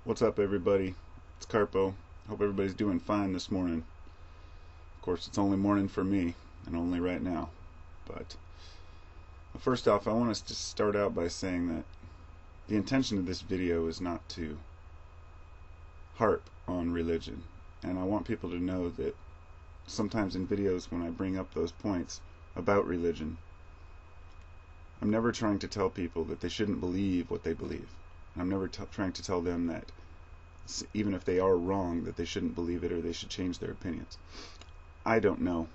What's up, everybody? It's Carpo. Hope everybody's doing fine this morning. Of course, it's only morning for me, and only right now. But first off, I want us to start out by saying that the intention of this video is not to harp on religion. And I want people to know that sometimes in videos when I bring up those points about religion, I'm never trying to tell people that they shouldn't believe what they believe. I'm never trying to tell them that even if they are wrong, that they shouldn't believe it or they should change their opinions. I don't know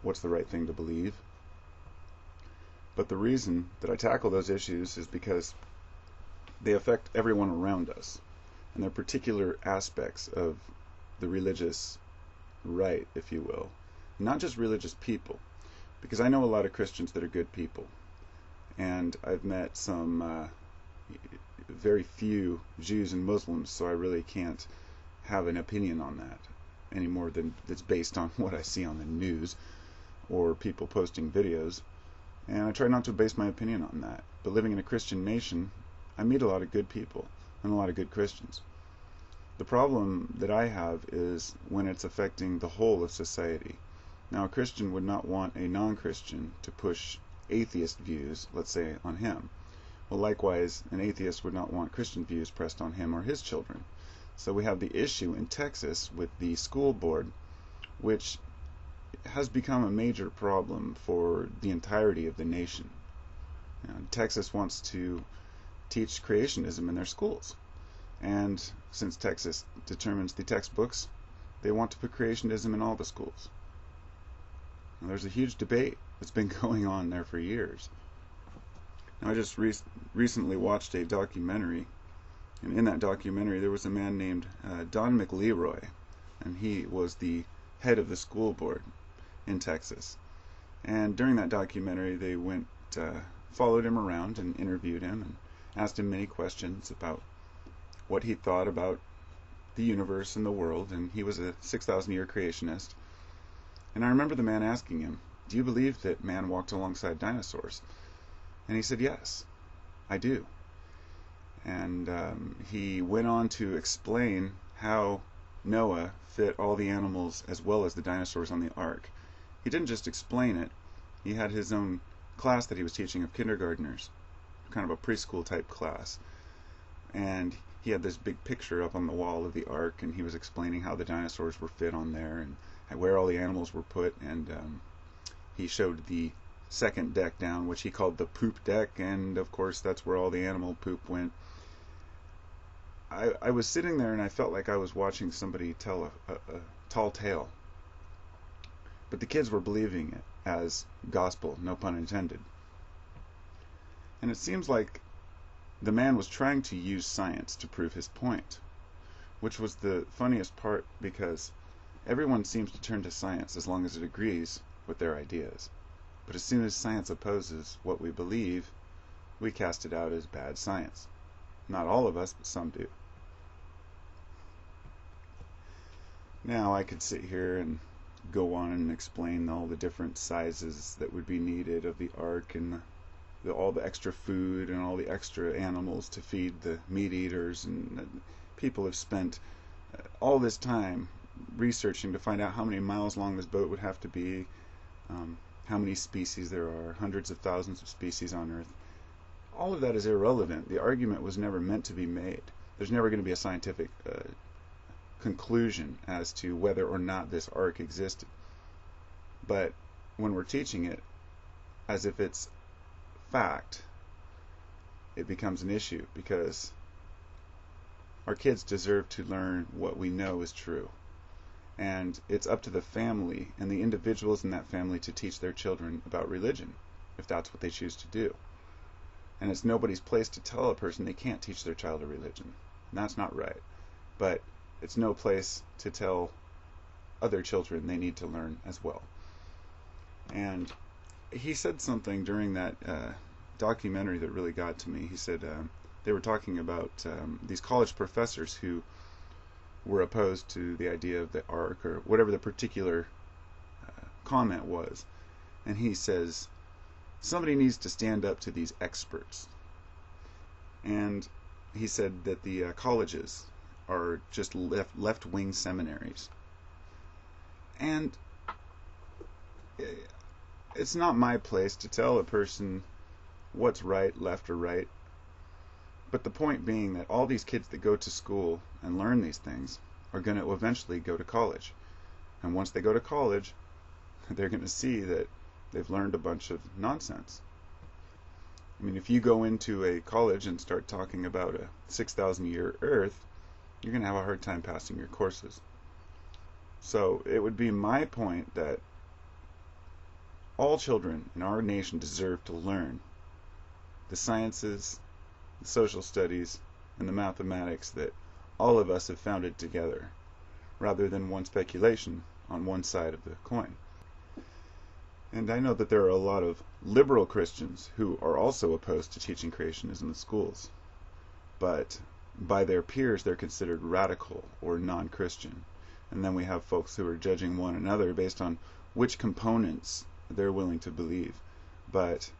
what's the right thing to believe. But the reason that I tackle those issues is because they affect everyone around us. And they're particular aspects of the religious right, if you will. Not just religious people. Because I know a lot of Christians that are good people. And I've met some very few Jews and Muslims, so I really can't have an opinion on that any more than that's based on what I see on the news or people posting videos. And I try not to base my opinion on that. But living in a Christian nation, I meet a lot of good people and a lot of good Christians. The problem that I have is when it's affecting the whole of society. Now, a Christian would not want a non-Christian to push atheist views, let's say, on him. Well, likewise, an atheist would not want Christian views pressed on him or his children. So we have the issue in Texas with the school board, which has become a major problem for the entirety of the nation. Texas wants to teach creationism in their schools. And since Texas determines the textbooks, they want to put creationism in all the schools. Now, there's a huge debate that's been going on there for years. Now, I just recently watched a documentary, and in that documentary there was a man named Don McLeroy, and he was the head of the school board in Texas. And during that documentary they followed him around and interviewed him and asked him many questions about what he thought about the universe and the world, and he was a 6,000-year creationist. And I remember the man asking him, "Do you believe that man walked alongside dinosaurs?" And he said, "Yes, I do." And he went on to explain how Noah fit all the animals as well as the dinosaurs on the ark. He didn't just explain it. He had his own class that he was teaching of kindergartners, kind of a preschool type class. And he had this big picture up on the wall of the ark, and he was explaining how the dinosaurs were fit on there and where all the animals were put. And he showed the second deck down, which he called the poop deck, and of course that's where all the animal poop went. I was sitting there and I felt like I was watching somebody tell a tall tale, but the kids were believing it as gospel, no pun intended. And it seems like the man was trying to use science to prove his point, which was the funniest part, because everyone seems to turn to science as long as it agrees with their ideas. But as soon as science opposes what we believe, we cast it out as bad science. Not all of us, but some do. Now, I could sit here and go on and explain all the different sizes that would be needed of the ark, and all the extra food and all the extra animals to feed the meat eaters. And people have spent all this time researching to find out how many miles long this boat would have to be, how many species there are, hundreds of thousands of species on Earth. All of that is irrelevant. The argument was never meant to be made. There's never going to be a scientific conclusion as to whether or not this ark existed. But when we're teaching it as if it's fact, it becomes an issue, because our kids deserve to learn what we know is true. And it's up to the family and the individuals in that family to teach their children about religion, if that's what they choose to do. And it's nobody's place to tell a person they can't teach their child a religion. And that's not right. But it's no place to tell other children they need to learn as well. And he said something during that documentary that really got to me. He said they were talking about these college professors who were opposed to the idea of the ark, or whatever the particular comment was. And he says, somebody needs to stand up to these experts. And he said that the colleges are just left-wing seminaries. And it's not my place to tell a person what's right, left, or right. But the point being that all these kids that go to school and learn these things are going to eventually go to college. And once they go to college, they're going to see that they've learned a bunch of nonsense. I mean, if you go into a college and start talking about a 6,000-year Earth, you're going to have a hard time passing your courses. So it would be my point that all children in our nation deserve to learn the sciences, the social studies, and the mathematics that all of us have founded together, rather than one speculation on one side of the coin. And I know that there are a lot of liberal Christians who are also opposed to teaching creationism in schools, but by their peers they're considered radical or non-Christian. And then we have folks who are judging one another based on which components they're willing to believe. But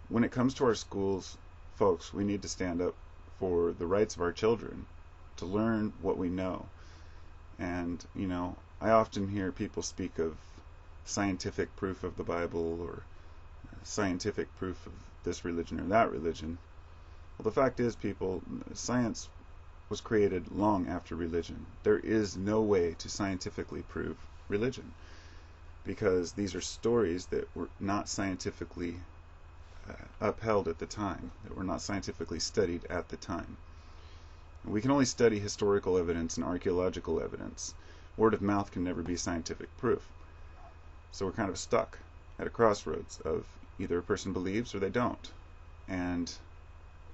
when it comes to our schools, folks, we need to stand up for the rights of our children to learn what we know. And, you know, I often hear people speak of scientific proof of the Bible or scientific proof of this religion or that religion. Well, the fact is, people, science was created long after religion. There is no way to scientifically prove religion, because these are stories that were not scientifically upheld at the time, that were not scientifically studied at the time. We can only study historical evidence and archaeological evidence. Word of mouth can never be scientific proof. So we're kind of stuck at a crossroads of either a person believes or they don't. And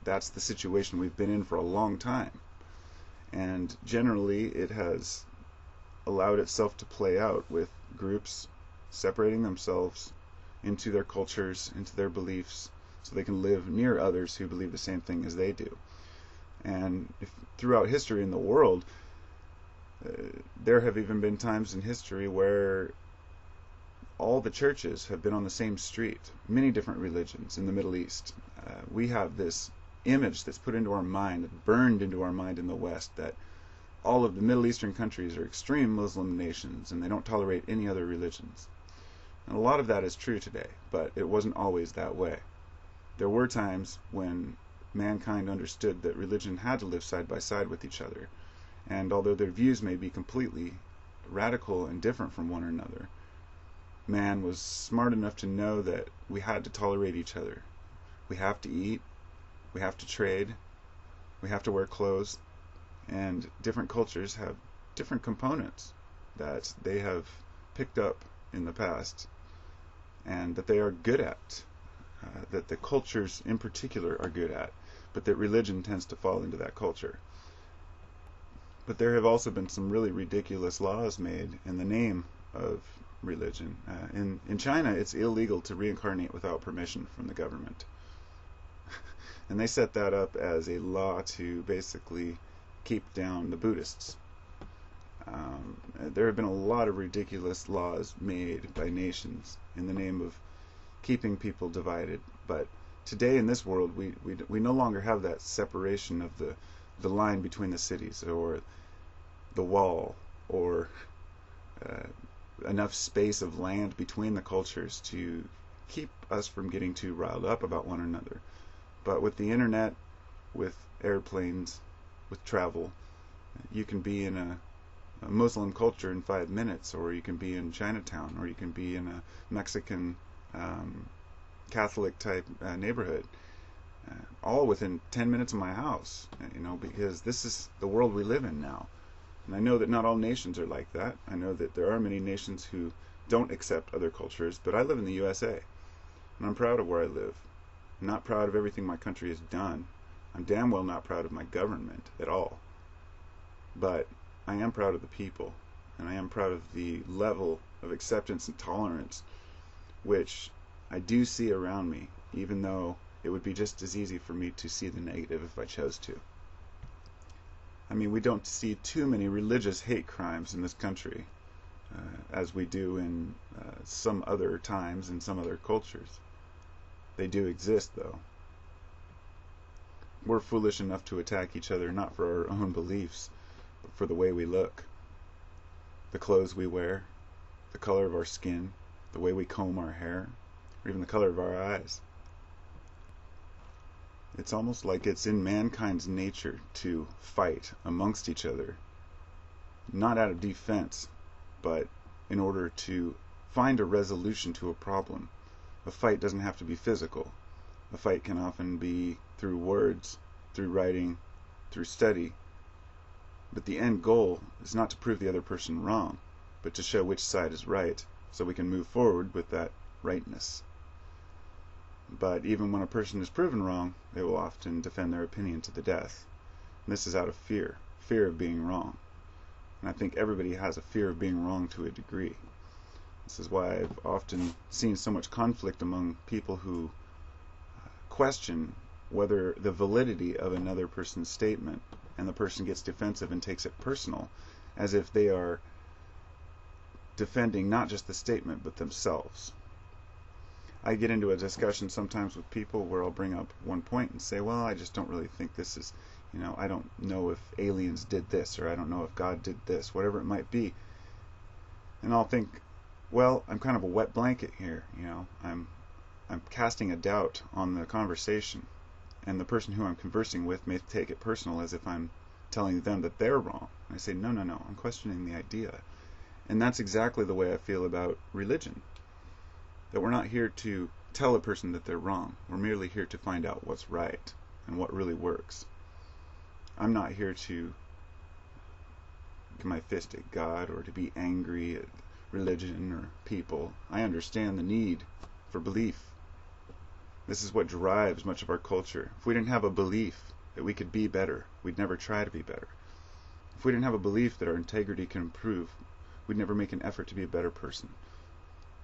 that's the situation we've been in for a long time. And generally it has allowed itself to play out with groups separating themselves into their cultures, into their beliefs, so they can live near others who believe the same thing as they do. And throughout history in the world, there have even been times in history where all the churches have been on the same street. Many different religions in the Middle East. We have this image that's put into our mind, burned into our mind in the West, that all of the Middle Eastern countries are extreme Muslim nations and they don't tolerate any other religions. And a lot of that is true today, but it wasn't always that way. There were times when mankind understood that religion had to live side by side with each other, and although their views may be completely radical and different from one another, man was smart enough to know that we had to tolerate each other. We have to eat, we have to trade, we have to wear clothes, and different cultures have different components that they have picked up in the past and that they are good at, that the cultures in particular are good at, but that religion tends to fall into that culture. But there have also been some really ridiculous laws made in the name of religion. In China, it's illegal to reincarnate without permission from the government. And they set that up as a law to basically keep down the Buddhists. There have been a lot of ridiculous laws made by nations in the name of keeping people divided. But today in this world, we no longer have that separation of the line between the cities, or the wall, or enough space of land between the cultures to keep us from getting too riled up about one another. But with the internet, with airplanes, with travel, you can be in a Muslim culture in 5 minutes, or you can be in Chinatown, or you can be in a Mexican Catholic type neighborhood, all within 10 minutes of my house, because this is the world we live in now. And I know that not all nations are like that. I know that there are many nations who don't accept other cultures, but I live in the USA, and I'm proud of where I live. I'm not proud of everything my country has done. I'm damn well not proud of my government at all. But I am proud of the people, and I am proud of the level of acceptance and tolerance which I do see around me, even though it would be just as easy for me to see the negative if I chose to. I mean, we don't see too many religious hate crimes in this country as we do in some other times in some other cultures. They do exist, though. We're foolish enough to attack each other not for our own beliefs, for the way we look, the clothes we wear, the color of our skin, the way we comb our hair, or even the color of our eyes. It's almost like it's in mankind's nature to fight amongst each other, not out of defense, but in order to find a resolution to a problem. A fight doesn't have to be physical. A fight can often be through words, through writing, through study. But the end goal is not to prove the other person wrong, but to show which side is right, so we can move forward with that rightness. But even when a person is proven wrong, they will often defend their opinion to the death. And this is out of fear of being wrong. And I think everybody has a fear of being wrong to a degree. This is why I've often seen so much conflict among people who question whether the validity of another person's statement, and the person gets defensive and takes it personal, as if they are defending not just the statement but themselves. I get into a discussion sometimes with people where I'll bring up one point and say, well, I just don't really think this is, I don't know if aliens did this, or I don't know if God did this, whatever it might be. And I'll think, well, I'm kind of a wet blanket here, I'm casting a doubt on the conversation, and the person who I'm conversing with may take it personal as if I'm telling them that they're wrong. And I say, no, I'm questioning the idea. And that's exactly the way I feel about religion. That we're not here to tell a person that they're wrong. We're merely here to find out what's right and what really works. I'm not here to get my fist at God or to be angry at religion or people. I understand the need for belief. This is what drives much of our culture. If we didn't have a belief that we could be better, we'd never try to be better. If we didn't have a belief that our integrity can improve, we'd never make an effort to be a better person.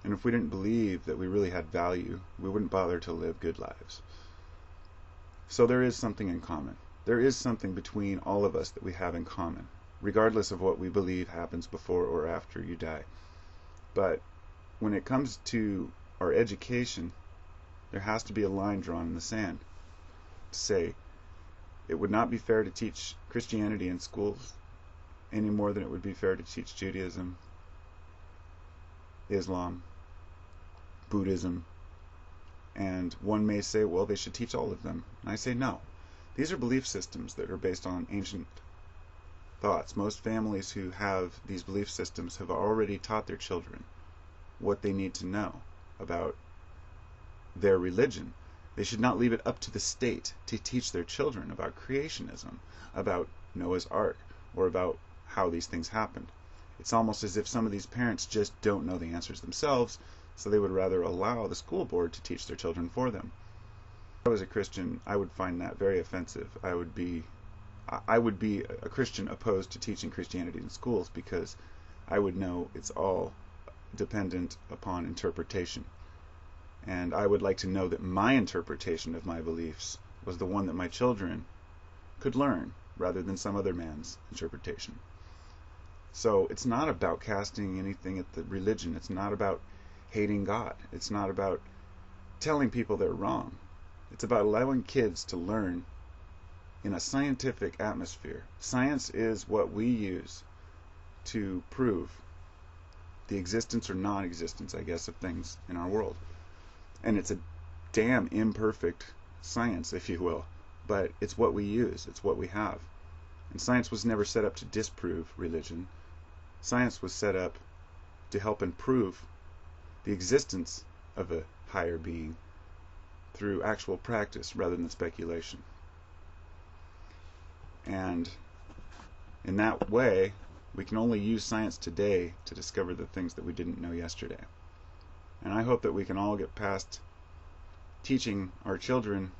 And if we didn't believe that we really had value, we wouldn't bother to live good lives. So there is something in common. There is something between all of us that we have in common, regardless of what we believe happens before or after you die. But when it comes to our education, there has to be a line drawn in the sand to say it would not be fair to teach Christianity in schools any more than it would be fair to teach Judaism, Islam, Buddhism. And one may say, well, they should teach all of them. And I say no. These are belief systems that are based on ancient thoughts. Most families who have these belief systems have already taught their children what they need to know about their religion. They should not leave it up to the state to teach their children about creationism, about Noah's Ark, or about how these things happened. It's almost as if some of these parents just don't know the answers themselves, so they would rather allow the school board to teach their children for them. If I was a Christian, I would find that very offensive. I would be a Christian opposed to teaching Christianity in schools, because I would know it's all dependent upon interpretation. And I would like to know that my interpretation of my beliefs was the one that my children could learn, rather than some other man's interpretation. So it's not about casting anything at the religion. It's not about hating God. It's not about telling people they're wrong. It's about allowing kids to learn in a scientific atmosphere. Science is what we use to prove the existence or non-existence, I guess, of things in our world. And it's a damn imperfect science, if you will, but it's what we use. It's what we have. And science was never set up to disprove religion. Science was set up to help improve the existence of a higher being through actual practice rather than speculation. And in that way, we can only use science today to discover the things that we didn't know yesterday. And I hope that we can all get past teaching our children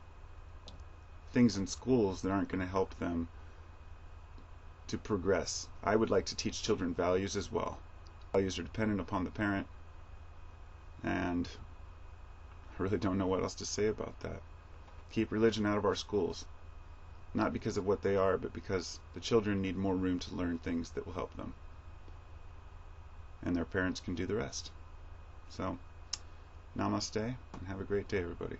things in schools that aren't going to help them to progress. I would like to teach children values as well. Values are dependent upon the parent, and I really don't know what else to say about that. Keep religion out of our schools. Not because of what they are, but because the children need more room to learn things that will help them. And their parents can do the rest. So, namaste, and have a great day, everybody.